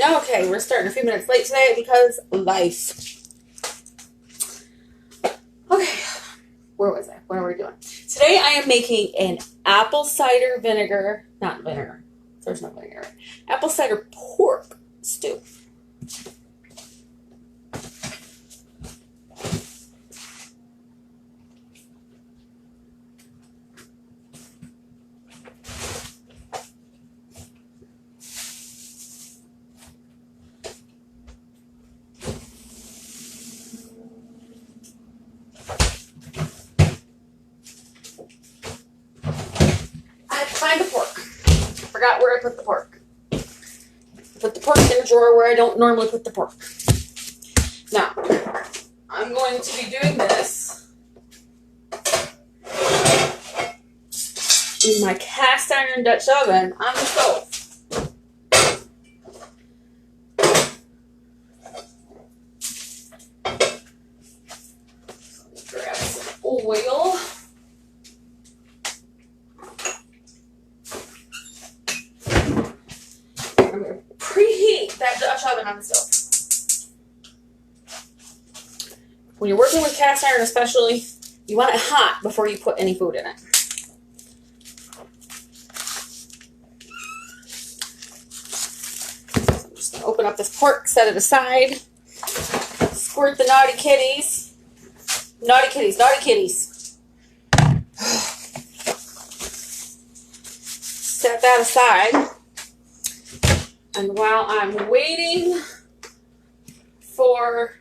Okay, we're starting a few minutes late today because life. Okay, where was I? What are we doing? Today I am making an apple cider vinegar, not vinegar, there's no vinegar, apple cider pork stew. Find the pork. Forgot where I put the pork. Put the pork in a drawer where I don't normally put the pork. Now, I'm going to be doing this in my cast iron Dutch oven on the stove. Grab some oil. I'm going to preheat that Dutch oven on the stove. When you're working with cast iron especially, you want it hot before you put any food in it. So I'm just going to open up this pork, set it aside, squirt the naughty kitties. Naughty kitties, naughty kitties. Set that aside. And while I'm waiting for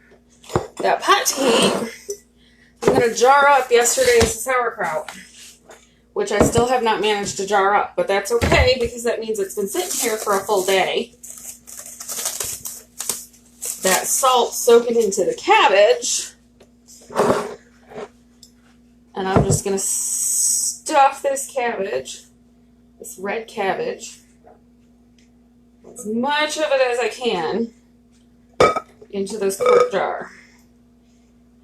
that pot to heat, I'm going to jar up yesterday's sauerkraut, which I still have not managed to jar up, but that's okay because that means it's been sitting here for a full day. That salt soaking into the cabbage, and I'm just going to stuff this cabbage, this red cabbage, as much of it as I can into this quart jar.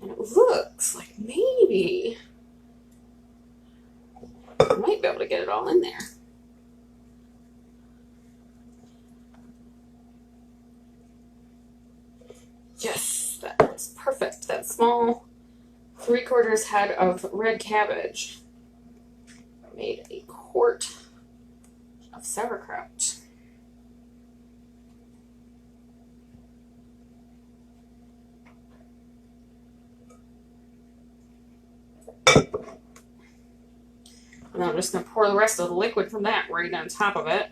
And it looks like maybe I might be able to get it all in there. Yes, that was perfect. That small 3/4 head of red cabbage made a quart of sauerkraut. And I'm just going to pour the rest of the liquid from that right on top of it.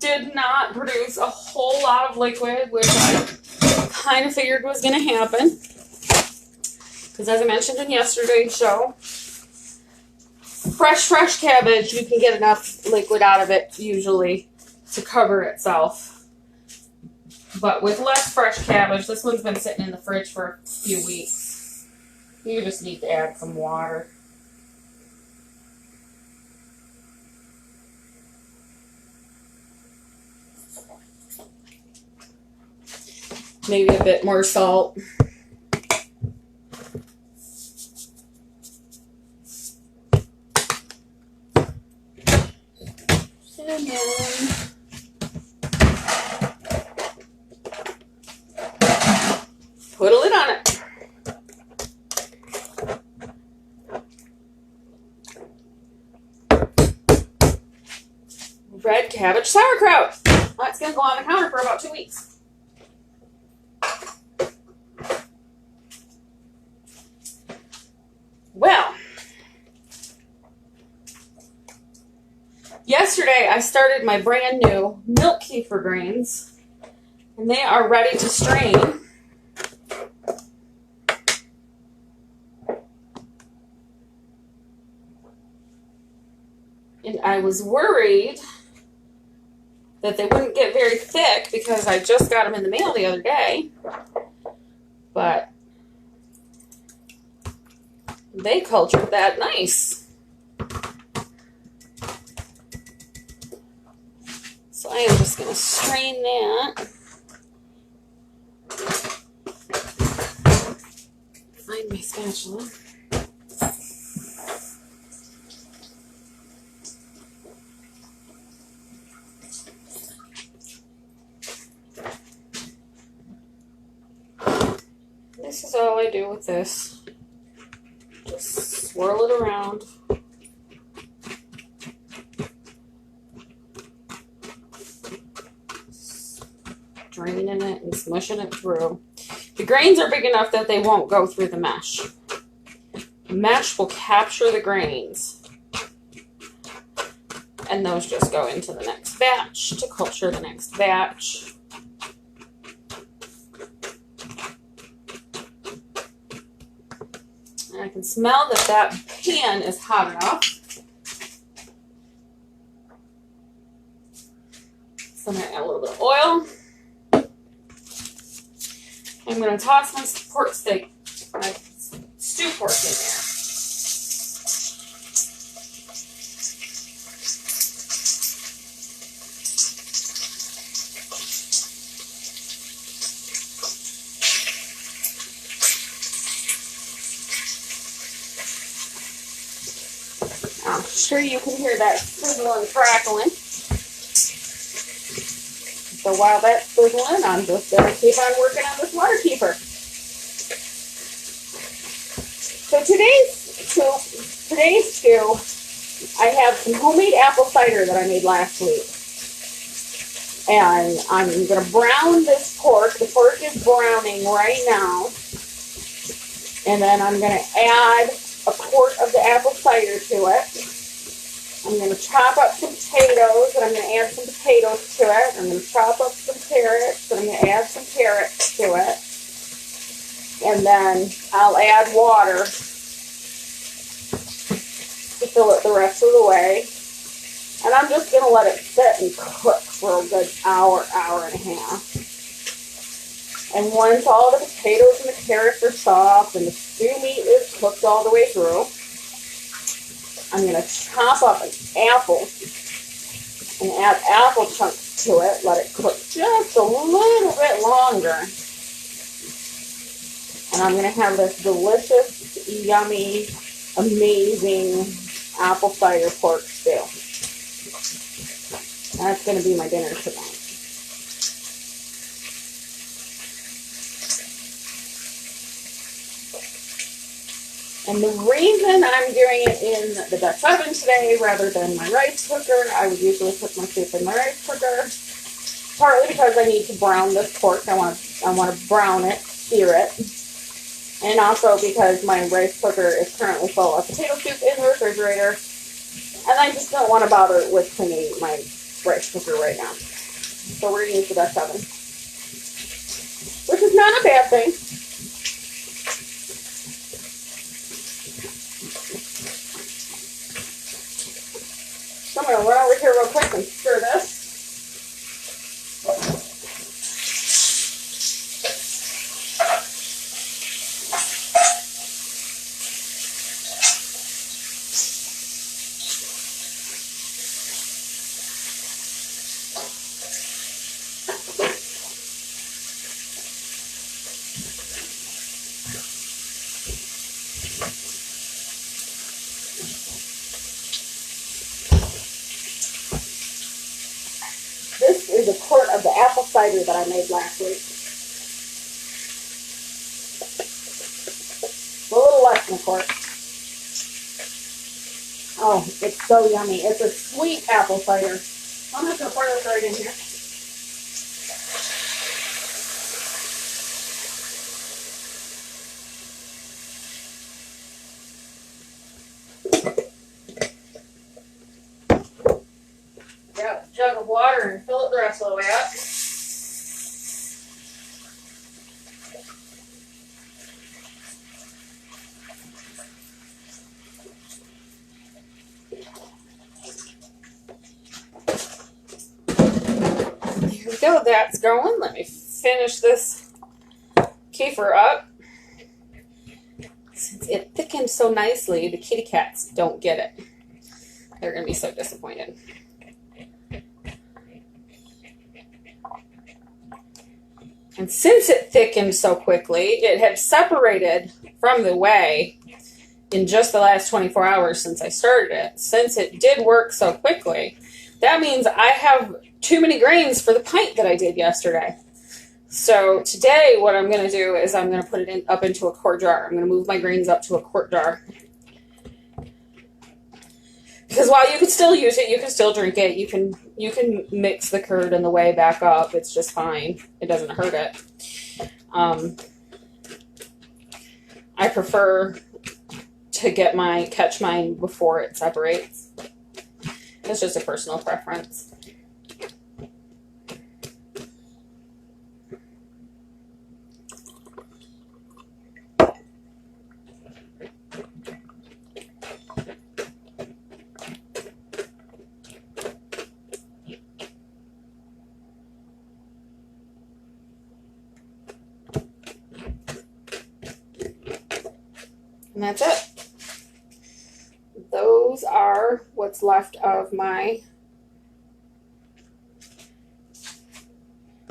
Did not produce a whole lot of liquid, which I kind of figured was going to happen. Because as I mentioned in yesterday's show, fresh cabbage, you can get enough liquid out of it usually to cover itself. But with less fresh cabbage, this one's been sitting in the fridge for a few weeks. You just need to add some water. Maybe a bit more salt. Cinnamon. Put a lid on it. Red cabbage sauerkraut. That's going to go on the counter for about 2 weeks. Well, yesterday I started my brand new milk kefir grains, and they are ready to strain. And I was worried that they wouldn't get very thick because I just got them in the mail the other day, but they cultured that nice. So I am just going to strain that. Find my spatula. this is all I do with this. Just swirl it around. Draining it and smushing it through. The grains are big enough that they won't go through the mesh. The mesh will capture the grains. And those just go into the next batch to culture the next batch. And I can smell that that pan is hot enough. So I'm going to add a little bit of oil. I'm going to toss my pork steak, my stew pork in there. I'm sure you can hear that sizzling, crackling. So while that's sizzling, I'm just going to keep on working on this water keeper. So today's stew, I have some homemade apple cider that I made last week. And I'm going to brown this pork. The pork is browning right now. And then I'm going to add a quart of the apple cider to it. I'm going to chop up some potatoes, and I'm going to add some potatoes to it. I'm going to chop up some carrots, and I'm going to add some carrots to it. And then I'll add water to fill it the rest of the way. And I'm just going to let it sit and cook for a good hour, hour and a half. And once all the potatoes and the carrots are soft and the stew meat is cooked all the way through, I'm going to chop up an apple and add apple chunks to it. Let it cook just a little bit longer. And I'm going to have this delicious, yummy, amazing apple cider pork stew. That's going to be my dinner tonight. And the reason I'm doing it in the Dutch oven today rather than my rice cooker, I would usually cook my soup in my rice cooker, partly because I need to brown this pork. I want to brown it, sear it, and also because my rice cooker is currently full of potato soup in the refrigerator, and I just don't want to bother with cleaning my rice cooker right now. So we're going to use the Dutch oven, which is not a bad thing. So I'm going to run over here real quick and stir this. This is a quart of the apple cider that I made last week. A little less than a quart. Oh, it's so yummy. It's a sweet apple cider. I'm just going to pour this right in here. Grab a jug of water and fill it the rest of the way up. There we go, that's going. Let me finish this kefir up. Since it thickened so nicely, the kitty cats don't get it. They're going to be so disappointed. And since it thickened so quickly, it had separated from the whey in just the last 24 hours since I started it. Since it did work so quickly, that means I have too many grains for the pint that I did yesterday. So today what I'm going to do is I'm going to put it up into a quart jar. I'm going to move my grains up to a quart jar. Because while you can still use it, you can still drink it. You can mix the curd and the whey back up. It's just fine. It doesn't hurt it. I prefer to catch mine before it separates. It's just a personal preference. And that's it. Those are what's left of my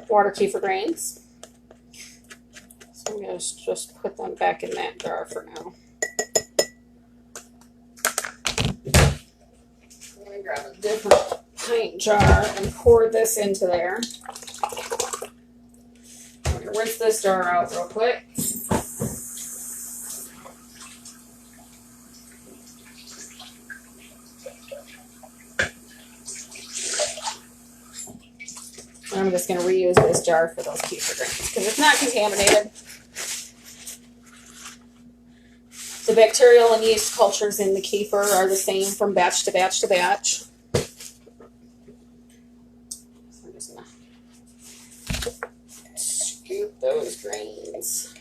water kefir grains. So I'm going to just put them back in that jar for now. I'm going to grab a different pint jar and pour this into there. I'm going to rinse this jar out real quick. I'm just going to reuse this jar for those kefir grains because it's not contaminated. The bacterial and yeast cultures in the kefir are the same from batch to batch to batch. So I'm just going to scoop those grains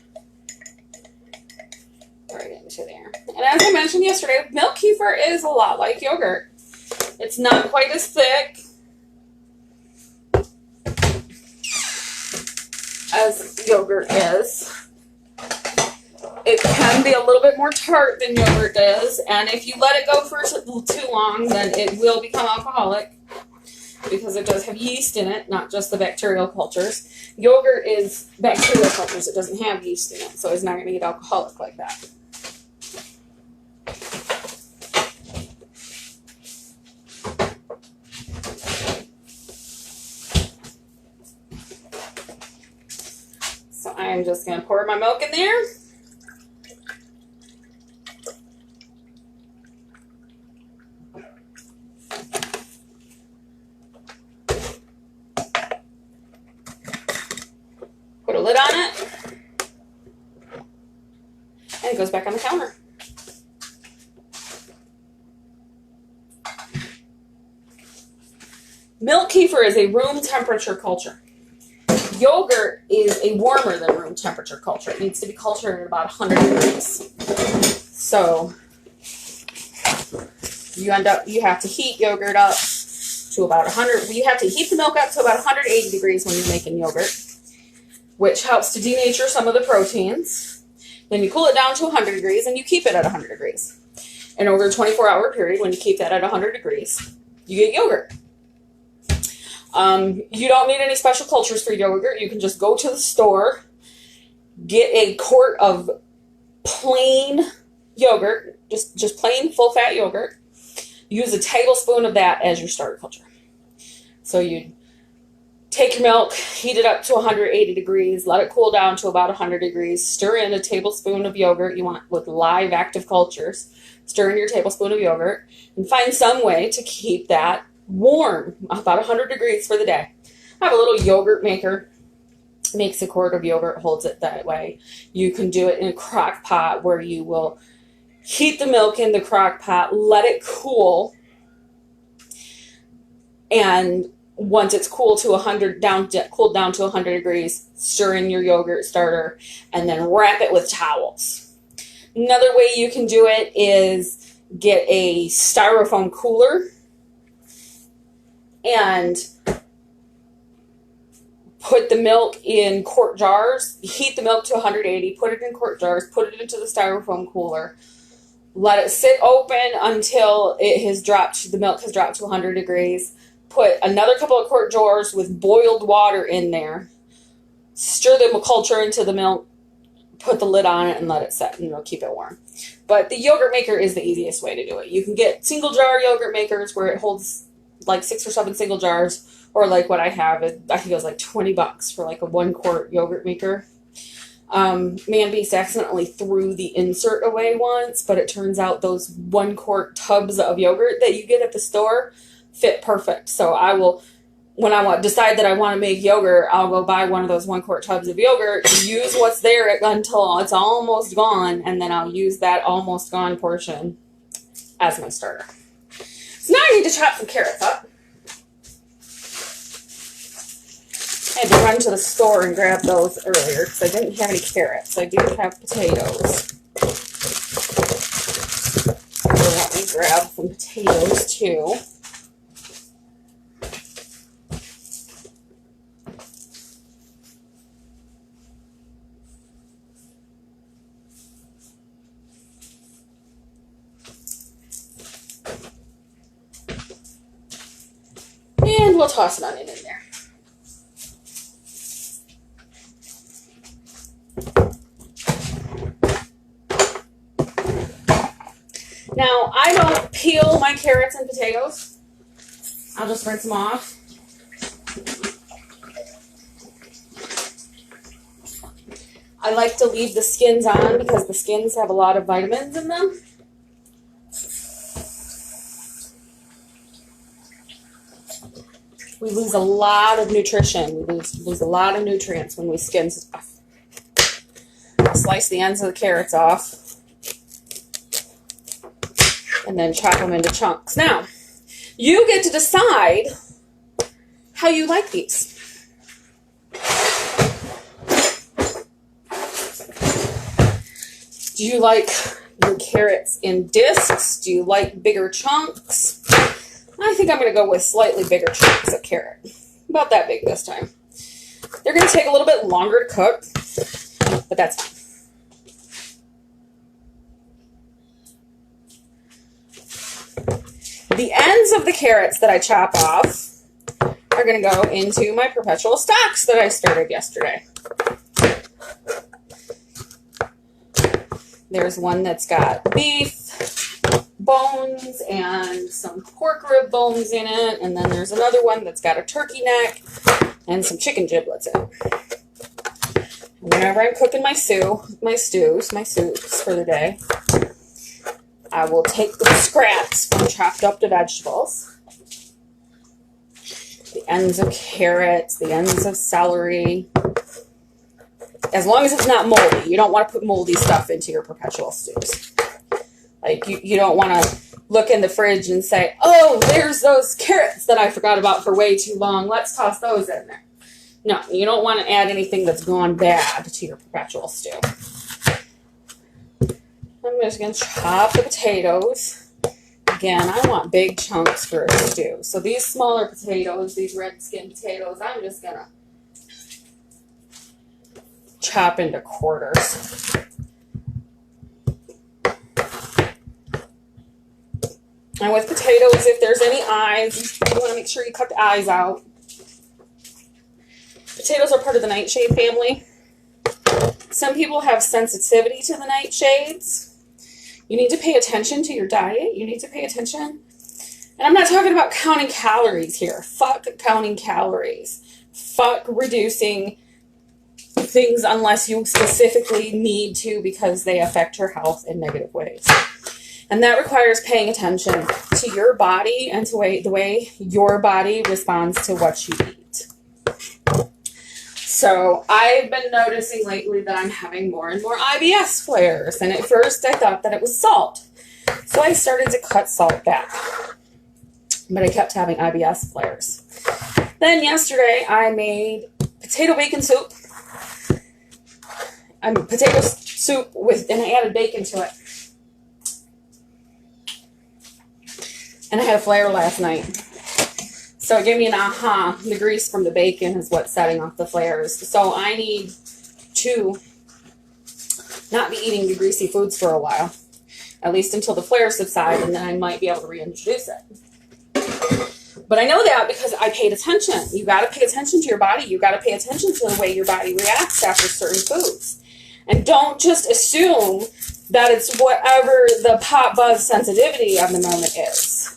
right into there. And as I mentioned yesterday, milk kefir is a lot like yogurt. It's not quite as thick as yogurt is. It can be a little bit more tart than yogurt is, and if you let it go for too long, then it will become alcoholic because it does have yeast in it, not just the bacterial cultures. Yogurt is bacterial cultures. It doesn't have yeast in it, so it's not going to get alcoholic like that. So I'm just going to pour my milk in there. Put a lid on it. And it goes back on the counter. Milk kefir is a room temperature culture. Yogurt is a warmer than room temperature culture. It needs to be cultured at about 100 degrees. So you have to heat yogurt up to about 100. You have to heat the milk up to about 180 degrees when you're making yogurt, which helps to denature some of the proteins. Then you cool it down to 100 degrees and you keep it at 100 degrees. And over a 24-hour period, when you keep that at 100 degrees, you get yogurt. You don't need any special cultures for yogurt. You can just go to the store, get a quart of plain yogurt, just plain full-fat yogurt. Use a tablespoon of that as your starter culture. So you take your milk, heat it up to 180 degrees, let it cool down to about 100 degrees, stir in a tablespoon of yogurt you want with live active cultures, stir in your tablespoon of yogurt, and find some way to keep that warm, about 100 degrees for the day. I have a little yogurt maker, makes a quart of yogurt, holds it that way. You can do it in a crock pot where you will heat the milk in the crock pot, let it cool, and once it's cooled down to 100 degrees, stir in your yogurt starter, and then wrap it with towels. Another way you can do it is get a styrofoam cooler and put the milk in quart jars, heat the milk to 180, put it in quart jars, put it into the styrofoam cooler, let it sit open until the milk has dropped to 100 degrees, put another couple of quart jars with boiled water in there, stir the culture into the milk, put the lid on it, and let it set, and it'll keep it warm. But the yogurt maker is the easiest way to do it. You can get single jar yogurt makers where it holds like 6 or 7 single jars, Or like what I have, I think it was like $20 for like a 1-quart yogurt maker. Man Beast accidentally threw the insert away once, but it turns out those 1-quart tubs of yogurt that you get at the store fit perfect. So I will, when I decide that I want to make yogurt, I'll go buy one of those 1-quart tubs of yogurt, use what's there until it's almost gone, and then I'll use that almost gone portion as my starter. So now I need to chop some carrots up. I had to run to the store and grab those earlier because I didn't have any carrots. I do have potatoes. So let me grab some potatoes too. And we'll toss an onion in there. Now, I don't peel my carrots and potatoes. I'll just rinse them off. I like to leave the skins on because the skins have a lot of vitamins in them. We lose a lot of nutrition. We lose a lot of nutrients when we skin stuff. Slice the ends of the carrots off. And then chop them into chunks. Now, you get to decide how you like these. Do you like your carrots in discs? Do you like bigger chunks? I think I'm going to go with slightly bigger chunks of carrot. About that big this time. They're going to take a little bit longer to cook, but that's fine. The ends of the carrots that I chop off are going to go into my perpetual stocks that I started yesterday. There's one that's got beef bones and some pork rib bones in it, and then there's another one that's got a turkey neck and some chicken giblets in it. Whenever I'm cooking my soups for the day, I will take the scraps from chopped up the vegetables, the ends of carrots, the ends of celery, as long as it's not moldy. You don't want to put moldy stuff into your perpetual stews. Like, you don't want to look in the fridge and say, oh, there's those carrots that I forgot about for way too long. Let's toss those in there. No, you don't want to add anything that's gone bad to your perpetual stew. I'm just going to chop the potatoes. Again, I want big chunks for a stew. So these smaller potatoes, these red skin potatoes, I'm just going to chop into quarters. And with potatoes, if there's any eyes, you want to make sure you cut the eyes out. Potatoes are part of the nightshade family. Some people have sensitivity to the nightshades. You need to pay attention to your diet. You need to pay attention. And I'm not talking about counting calories here. Fuck counting calories. Fuck reducing things unless you specifically need to because they affect your health in negative ways. And that requires paying attention to your body and to the way your body responds to what you eat. So I've been noticing lately that I'm having more and more IBS flares. And at first I thought that it was salt. So I started to cut salt back. But I kept having IBS flares. Then yesterday I made potato bacon soup. Potato soup and I added bacon to it. And I had a flare last night. So it gave me an aha. The grease from the bacon is what's setting off the flares. So I need to not be eating the greasy foods for a while. At least until the flares subside, and then I might be able to reintroduce it. But I know that because I paid attention. You got to pay attention to your body. You got to pay attention to the way your body reacts after certain foods. And don't just assume that it's whatever the pot buzz sensitivity of the moment is.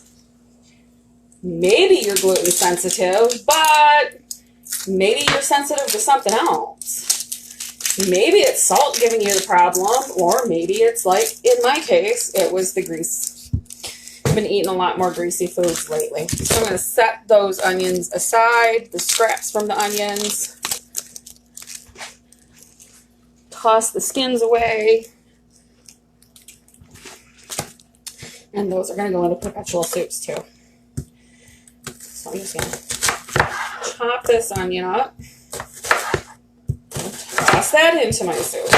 Maybe you're gluten sensitive, but maybe you're sensitive to something else. Maybe it's salt giving you the problem, or maybe it's like, in my case, it was the grease. I've been eating a lot more greasy foods lately. So I'm going to set those onions aside, the scraps from the onions. Toss the skins away. And those are going to go into perpetual soups too. So I'm just going to chop this onion up. Toss that into my soup.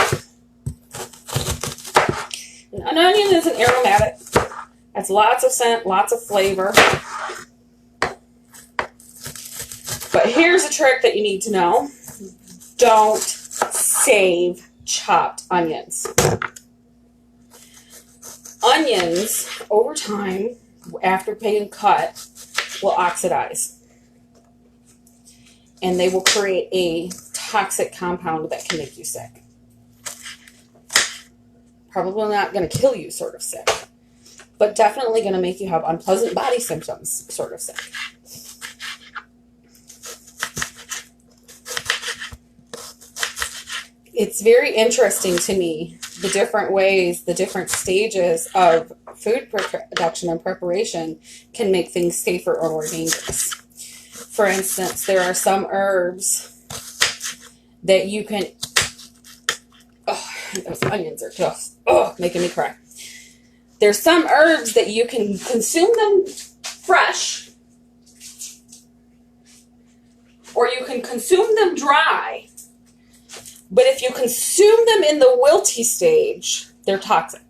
An onion is an aromatic. That's lots of scent, lots of flavor. But here's a trick that you need to know. Don't save chopped onions. Onions, over time, after being cut, will oxidize. And they will create a toxic compound that can make you sick. Probably not going to kill you sort of sick, but definitely going to make you have unpleasant body symptoms sort of sick. It's very interesting to me, the different ways, the different stages of food production and preparation can make things safer or more dangerous. For instance, there are some herbs that you can, oh, those onions are just, oh, making me cry. There's some herbs that you can consume them fresh, or you can consume them dry. But if you consume them in the wilty stage, they're toxic.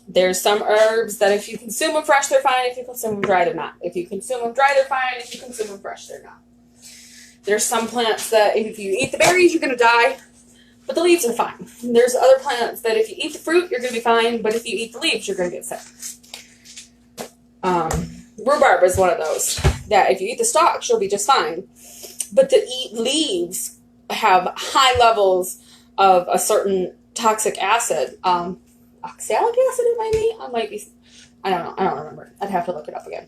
There's some herbs that if you consume them fresh, they're fine. If you consume them dry, they're not. If you consume them dry, they're fine. If you consume them fresh, they're not. There's some plants that if you eat the berries, you're going to die, but the leaves are fine. And there's other plants that if you eat the fruit, you're going to be fine, but if you eat the leaves, you're going to get sick. Rhubarb is one of those, that if you eat the stalks, you'll be just fine. But to eat leaves have high levels of a certain toxic acid. Oxalic acid it might be. I don't know. I don't remember. I'd have to look it up again.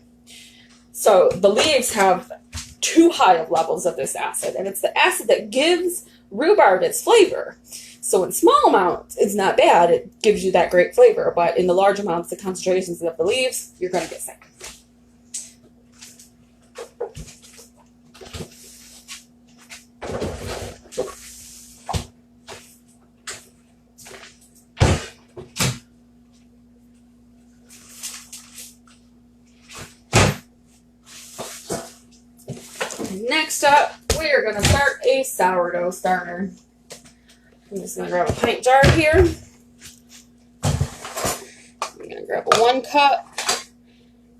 So the leaves have too high of levels of this acid, and it's the acid that gives rhubarb its flavor. So in small amounts, it's not bad. It gives you that great flavor, but in the large amounts, the concentrations of the leaves, you're going to get sick. Next up, we are going to start a sourdough starter. I'm just going to grab a pint jar here. I'm going to grab a 1 cup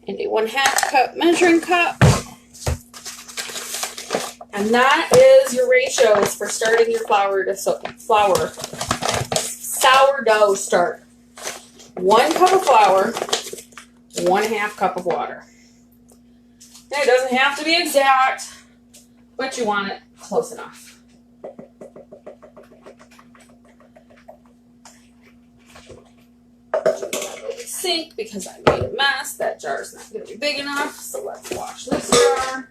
and a 1/2 cup measuring cup. And that is your ratios for starting your sourdough starter. 1 cup of flour, 1/2 cup of water. And it doesn't have to be exact, but you want it close enough. Sink because I made a mess. That jar's not going to be big enough, so let's wash this jar.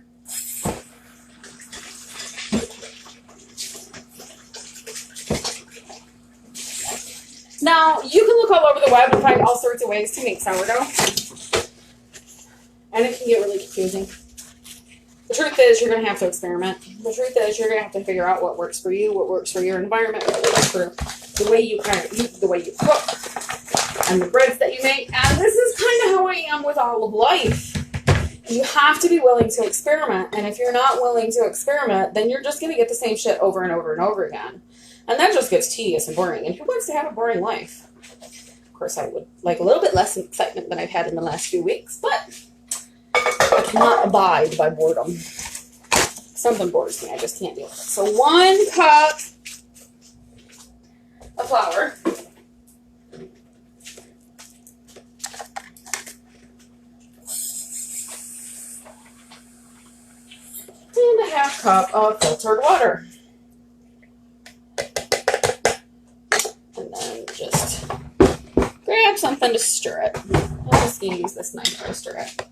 Now, you can look all over the web and find all sorts of ways to make sourdough, and it can get really confusing. The truth is, you're going to have to experiment. The truth is, you're going to have to figure out what works for you, what works for your environment, what works for the way you kind of eat, the way you cook, and the breads that you make. And this is kind of how I am with all of life. You have to be willing to experiment, and if you're not willing to experiment, then you're just going to get the same shit over and over and over again. And that just gets tedious and boring, and who wants to have a boring life? Of course, I would like a little bit less excitement than I've had in the last few weeks, but I cannot abide by boredom. Something bores me. I just can't deal with it. So 1 cup of flour. And a 1/2 cup of filtered water. And then just grab something to stir it. I'm just going to use this knife to stir it.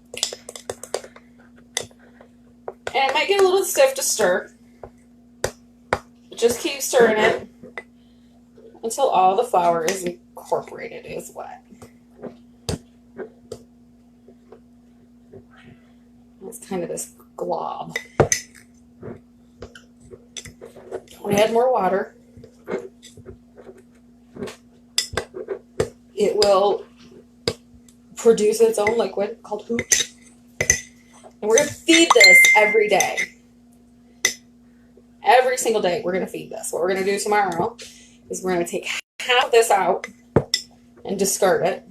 And it might get a little stiff to stir. But just keep stirring it until all the flour is incorporated, is wet. It's kind of this glob. Don't add more water. It will produce its own liquid called hooch. And we're going to feed this every day. Every single day we're going to feed this. What we're going to do tomorrow is we're going to take half of this out and discard it.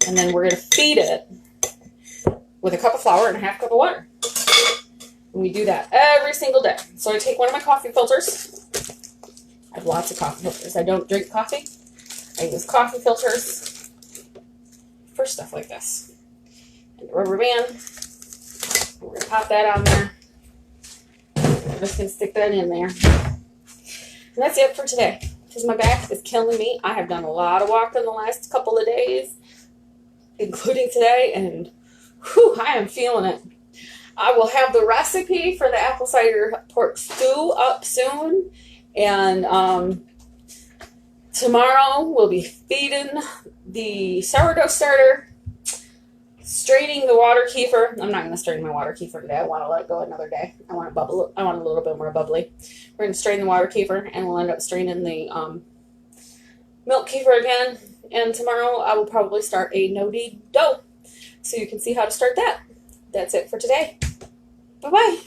And then we're going to feed it with a cup of flour and a half cup of water. And we do that every single day. So I take one of my coffee filters. I have lots of coffee filters. I don't drink coffee. I use coffee filters for stuff like this. And the rubber band. We're going to pop that on there. I'm just going to stick that in there. And that's it for today. Because my back is killing me. I have done a lot of walking the last couple of days, including today, and whew, I am feeling it. I will have the recipe for the apple cider pork stew up soon. And tomorrow we'll be feeding the sourdough starter, straining the water kefir. I'm not going to strain my water kefir today. I want to let it go another day. I want it bubble. I want a little bit more bubbly. We're going to strain the water kefir, and we'll end up straining the milk kefir again. And tomorrow I will probably start a no-knead dough, so you can see how to start that. That's it for today. Bye-bye.